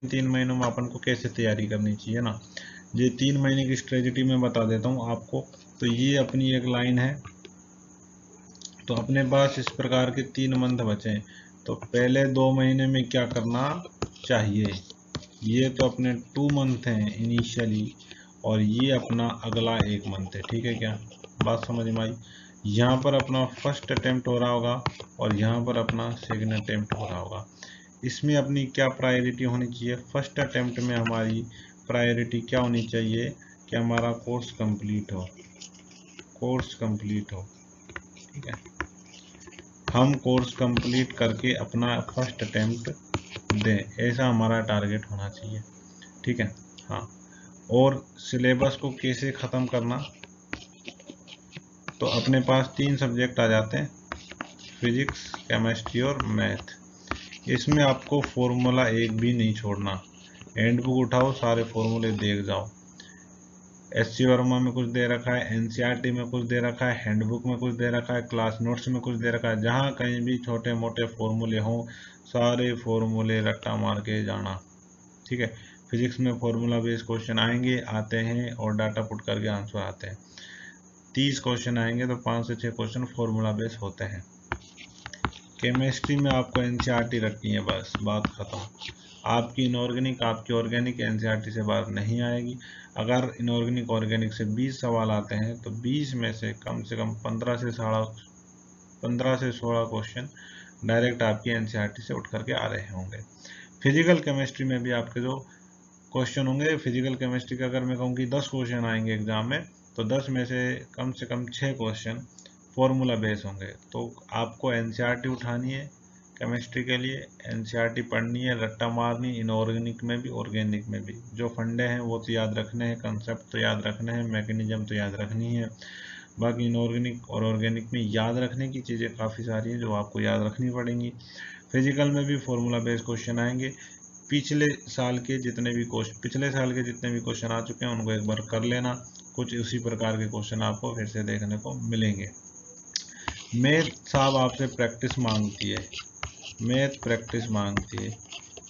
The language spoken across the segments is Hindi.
3 महीनों में अपन को कैसे तैयारी करनी चाहिए ना। ये 3 महीने की स्ट्रेटजी मैं बता देता हूँ आपको। तो ये अपनी एक लाइन है। तो अपने पास इस प्रकार के 3 मंथ बचे हैं। तो पहले 2 महीने में क्या करना चाहिए, ये तो अपने 2 मंथ हैं इनिशियली, और ये अपना अगला 1 मंथ है। ठीक है, क्या बात समझ में आई। यहाँ पर अपना फर्स्ट अटेम्प्ट हो रहा होगा और यहाँ पर अपना सेकंड अटेम्प्ट हो रहा होगा। इसमें अपनी क्या प्रायोरिटी होनी चाहिए, फर्स्ट अटेम्प्ट में हमारी प्रायोरिटी क्या होनी चाहिए कि हमारा कोर्स कंप्लीट हो, कोर्स कंप्लीट हो। ठीक है, हम कोर्स कंप्लीट करके अपना फर्स्ट अटेम्प्ट दें, ऐसा हमारा टारगेट होना चाहिए। ठीक है, हाँ। और सिलेबस को कैसे ख़त्म करना, तो अपने पास 3 सब्जेक्ट आ जाते हैं, फिजिक्स, केमिस्ट्री और मैथ। इसमें आपको फॉर्मूला एक भी नहीं छोड़ना। हैंडबुक उठाओ, सारे फॉर्मूले देख जाओ। एससी वर्मा में कुछ दे रखा है, एनसीईआरटी में कुछ दे रखा है, हैंडबुक में कुछ दे रखा है, क्लास नोट्स में कुछ दे रखा है। जहाँ कहीं भी छोटे मोटे फॉर्मूले हों, सारे फॉर्मूले रट्टा मार के जाना। ठीक है, फिजिक्स में फॉर्मूला बेस्ड क्वेश्चन आएंगे, आते हैं, और डाटा पुट करके आंसर आते हैं। 30 क्वेश्चन आएंगे तो 5 से 6 क्वेश्चन फॉर्मूला बेस्ड होते हैं। केमिस्ट्री में आपको एनसीईआरटी रखनी है, बस बात खत्म। आपकी इनऑर्गेनिक, आपकी ऑर्गेनिक एनसीईआरटी से बाहर नहीं आएगी। अगर इनऑर्गेनिक ऑर्गेनिक से 20 सवाल आते हैं तो 20 में से कम 15 से 16 क्वेश्चन डायरेक्ट आपकी एनसीईआरटी से उठ करके आ रहे होंगे। फिजिकल केमिस्ट्री में भी आपके जो क्वेश्चन होंगे, फिजिकल केमिस्ट्री का अगर मैं कहूँ कि 10 क्वेश्चन आएंगे एग्जाम में, तो 10 में से कम 6 क्वेश्चन फॉर्मूला बेस होंगे। तो आपको एनसीईआरटी उठानी है केमिस्ट्री के लिए, एनसीईआरटी पढ़नी है, रट्टा मारनी, इनऑर्गेनिक में भी ऑर्गेनिक में भी। जो फंडे हैं वो तो याद रखने हैं, कंसेप्ट तो याद रखने हैं, मैकेनिज्म तो याद रखनी है। बाकी इनऑर्गेनिक और ऑर्गेनिक में याद रखने की चीज़ें काफ़ी सारी हैं जो आपको याद रखनी पड़ेंगी। फिजिकल में भी फॉर्मूला बेस्ड क्वेश्चन आएंगे। पिछले साल के जितने भी क्वेश्चन आ चुके हैं उनको एक बार कर लेना। कुछ उसी प्रकार के क्वेश्चन आपको फिर से देखने को मिलेंगे। मैथ साहब आपसे प्रैक्टिस मांगती है, मैथ प्रैक्टिस मांगती है।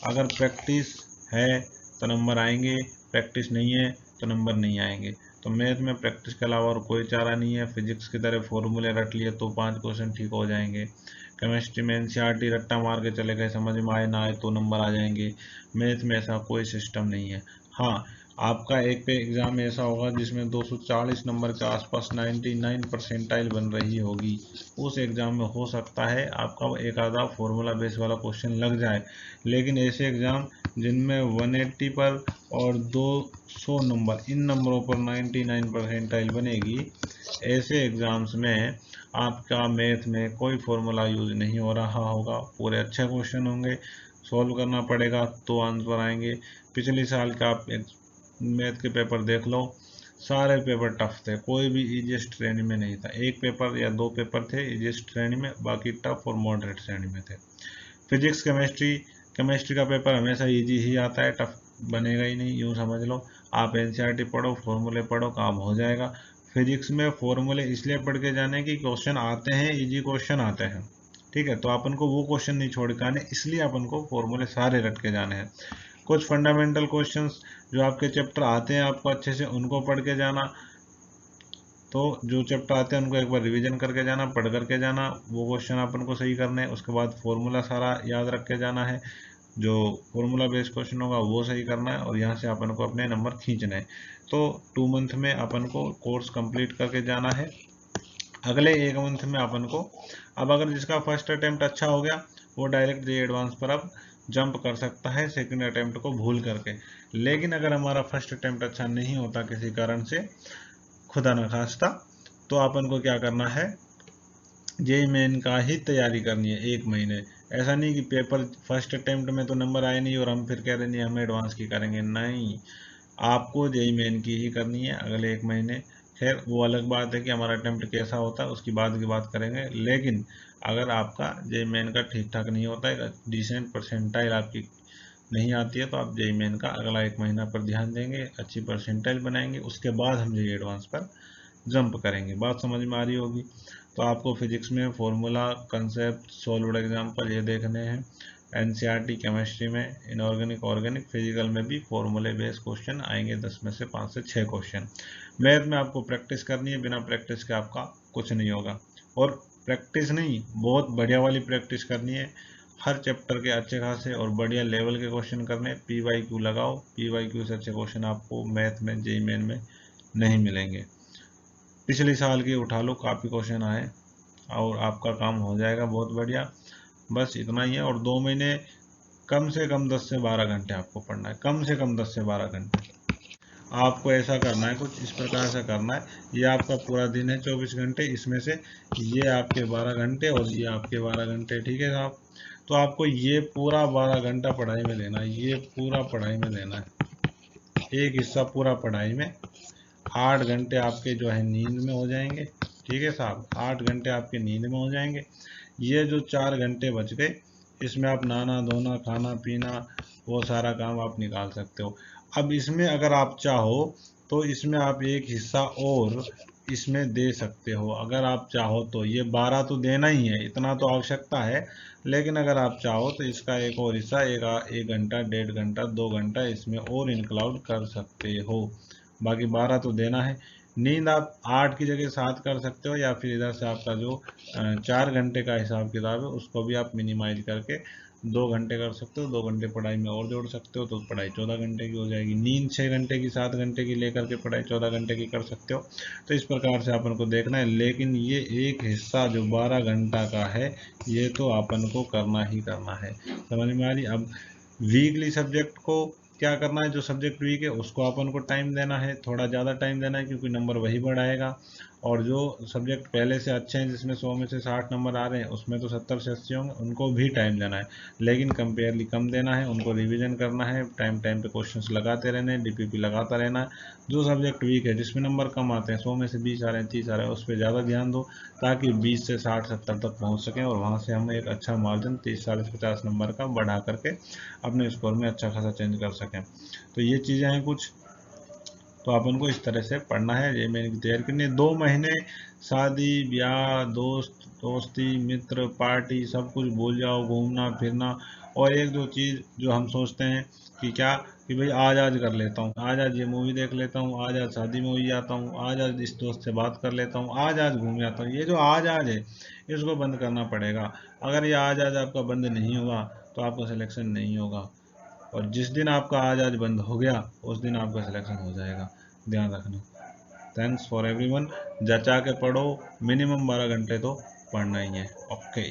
अगर प्रैक्टिस है तो नंबर आएंगे, प्रैक्टिस नहीं है तो नंबर नहीं आएंगे। तो मैथ में प्रैक्टिस के अलावा और कोई चारा नहीं है। फिजिक्स की तरह फॉर्मूले रट लिए तो 5 क्वेश्चन ठीक हो जाएंगे। केमिस्ट्री में एनसीईआरटी रट्टा मार के चले गए, समझ में आए ना आए तो नंबर आ जाएंगे। मैथ में ऐसा कोई सिस्टम नहीं है। हाँ, आपका एक पे एग्ज़ाम ऐसा होगा जिसमें 240 नंबर के आसपास 99 परसेंटाइल बन रही होगी। उस एग्ज़ाम में हो सकता है आपका एक आधा फॉर्मूला बेस वाला क्वेश्चन लग जाए। लेकिन ऐसे एग्ज़ाम जिनमें 180 पर और 200 नंबर, इन नंबरों पर 99 परसेंटाइल बनेगी, ऐसे एग्ज़ाम्स में आपका मैथ में कोई फॉर्मूला यूज नहीं हो रहा होगा। पूरे अच्छे क्वेश्चन होंगे, सॉल्व करना पड़ेगा तो आंसर आएंगे। पिछले साल का आप मैथ के पेपर देख लो, सारे पेपर टफ थे, कोई भी इजीएस्ट श्रेणी में नहीं था। एक पेपर या 2 पेपर थे इजीएस्ट श्रेणी में, बाकी टफ और मॉडरेट श्रेणी में थे। फिजिक्स केमिस्ट्री का पेपर हमेशा इजी ही आता है, टफ बनेगा ही नहीं, यूँ समझ लो। आप एनसीईआरटी पढ़ो, फॉर्मूले पढ़ो, काम हो जाएगा। फिजिक्स में फॉर्मूले इसलिए पढ़ के जाने की क्वेश्चन आते हैं, इजी क्वेश्चन आते हैं। ठीक है, तो अपन को वो क्वेश्चन नहीं छोड़ के आने, इसलिए अपन को फॉर्मूले सारे रट के जाने हैं। कुछ फंडामेंटल क्वेश्चंस जो आपके चैप्टर आते हैं आपको अच्छे से, उनको पढ़ के जाना। तो जो चैप्टर आते हैं उनको एक बार रिवीजन करके जाना, पढ़ करके जाना, वो क्वेश्चन अपन को सही करने हैं। उसके बाद फॉर्मूला सारा याद रख के जाना है, जो फॉर्मूला बेस्ड क्वेश्चन होगा वो सही करना है, और यहाँ से अपन को अपने नंबर खींचने हैं। तो 2 मंथ में अपन को कोर्स कंप्लीट करके जाना है। अगले 1 मंथ में अपन को, अब अगर जिसका फर्स्ट अटेम्प्ट अच्छा हो गया वो डायरेक्ट जे एडवांस पर अब जंप कर सकता है सेकंड अटेम्प्ट को भूल करके। लेकिन अगर हमारा फर्स्ट अटेम्प्ट अच्छा नहीं होता किसी कारण से, खुदा न खास्ता, तो अपन को क्या करना है, जेई मेन का ही तैयारी करनी है 1 महीने। ऐसा नहीं कि पेपर फर्स्ट अटेम्प्ट में तो नंबर आए नहीं और हम फिर कह रहे नहीं हम एडवांस की करेंगे, नहीं। आपको जेई मेन की ही करनी है अगले 1 महीने। खैर वो अलग बात है कि हमारा अटेम्प्ट कैसा होता है, उसकी बाद की बात करेंगे। लेकिन अगर आपका जेई मेन का ठीक ठाक नहीं होता है, डिसेंट परसेंटाइल आपकी नहीं आती है, तो आप जेई मेन का अगला 1 महीना पर ध्यान देंगे, अच्छी परसेंटाइल बनाएंगे, उसके बाद हम जेई एडवांस पर जंप करेंगे। बात समझ में आ रही होगी। तो आपको फिजिक्स में फॉर्मूला, कंसेप्ट, सॉल्व्ड एग्जाम्पल ये देखने हैं। एनसीईआरटी केमिस्ट्री में इनऑर्गेनिक, ऑर्गेनिक, फिजिकल में भी फॉर्मूले बेस्ड क्वेश्चन आएंगे 10 में से 5 से 6 क्वेश्चन। मैथ में आपको प्रैक्टिस करनी है, बिना प्रैक्टिस के आपका कुछ नहीं होगा। और प्रैक्टिस नहीं, बहुत बढ़िया वाली प्रैक्टिस करनी है, हर चैप्टर के अच्छे खासे और बढ़िया लेवल के क्वेश्चन करने। PYQ लगाओ, PYQ से अच्छे क्वेश्चन आपको मैथ में, जेईई मेन में नहीं मिलेंगे। पिछले साल के उठा लो, काफ़ी क्वेश्चन आए और आपका काम हो जाएगा बहुत बढ़िया। बस इतना ही है। और 2 महीने कम से कम 10 से 12 घंटे आपको पढ़ना है, कम से कम 10 से 12 घंटे। आपको ऐसा करना है, कुछ इस प्रकार से करना है, ये आपका पूरा दिन है 24 घंटे, इसमें से ये आपके 12 घंटे और ये आपके 12 घंटे, ठीक है साहब। तो आपको ये पूरा 12 घंटा पढ़ाई में देना है, ये पूरा पढ़ाई में देना है, एक हिस्सा पूरा पढ़ाई में। 8 घंटे आपके जो है नींद में हो जाएंगे, ठीक है साहब, 8 घंटे आपके नींद में हो जाएंगे। ये जो 4 घंटे बच गए, इसमें आप नहाना धोना, खाना पीना, वो सारा काम आप निकाल सकते हो। अब इसमें अगर आप चाहो तो इसमें आप एक हिस्सा और इसमें दे सकते हो, अगर आप चाहो तो। ये 12 तो देना ही है, इतना तो आवश्यकता है, लेकिन अगर आप चाहो तो इसका एक और हिस्सा, एक घंटा, 1.5 घंटा, 2 घंटा इसमें और इंक्लूड कर सकते हो। बाकी 12 तो देना है। नींद आप 8 की जगह 7 कर सकते हो, या फिर इधर से आपका जो 4 घंटे का हिसाब किताब है उसको भी आप मिनिमाइज करके 2 घंटे कर सकते हो। 2 घंटे पढ़ाई में और जोड़ सकते हो, तो पढ़ाई 14 घंटे की हो जाएगी। नींद 6 घंटे की, 7 घंटे की लेकर के पढ़ाई 14 घंटे की कर सकते हो। तो इस प्रकार से अपन को देखना है, लेकिन ये एक हिस्सा जो 12 घंटा का है, ये तो अपन को करना ही करना है। समझ में आ रही? अब वीकली सब्जेक्ट को क्या करना है, जो सब्जेक्ट वीक है उसको अपन को टाइम देना है, थोड़ा ज़्यादा टाइम देना है, क्योंकि नंबर वही बढ़ाएगा। और जो सब्जेक्ट पहले से अच्छे हैं, जिसमें 100 में से 60 नंबर आ रहे हैं, उसमें तो 70 से 80 होंगे, उनको भी टाइम देना है, लेकिन कंपेयरली कम देना है। उनको रिवीजन करना है, टाइम टाइम पे क्वेश्चंस लगाते रहने, DPP लगाता रहना है। जो सब्जेक्ट वीक है, जिसमें नंबर कम आते हैं, 100 में से 20 आ रहे हैं, 30 आ रहे हैं, उस पर ज़्यादा ध्यान दो, ताकि 20 से 60 70 तक पहुँच सकें, और वहाँ से हम एक अच्छा मार्जिन 30 40 50 नंबर का बढ़ा करके अपने स्कोर में अच्छा खासा चेंज कर सकें। तो ये चीज़ें हैं कुछ, तो अपन को इस तरह से पढ़ना है। ये मैंने तैयार करनी है। 2 महीने शादी ब्याह, दोस्ती मित्र पार्टी सब कुछ भूल जाओ, घूमना फिरना। और एक दो चीज़ जो हम सोचते हैं कि क्या, कि भाई आज आज कर लेता हूँ, आज आज ये मूवी देख लेता हूँ, आज आज शादी में हो जाता हूँ, आज आज इस दोस्त से बात कर लेता हूँ, आज आज घूम जाता हूँ। ये जो आज आज है, इसको बंद करना पड़ेगा। अगर ये आज आज आपका बंद नहीं हुआ तो आपका सिलेक्शन नहीं होगा, और जिस दिन आपका आज आज बंद हो गया, उस दिन आपका सिलेक्शन हो जाएगा। ध्यान रखना। Thanks for everyone. जचा के पढ़ो, मिनिमम 12 घंटे तो पढ़ना ही है। ओके।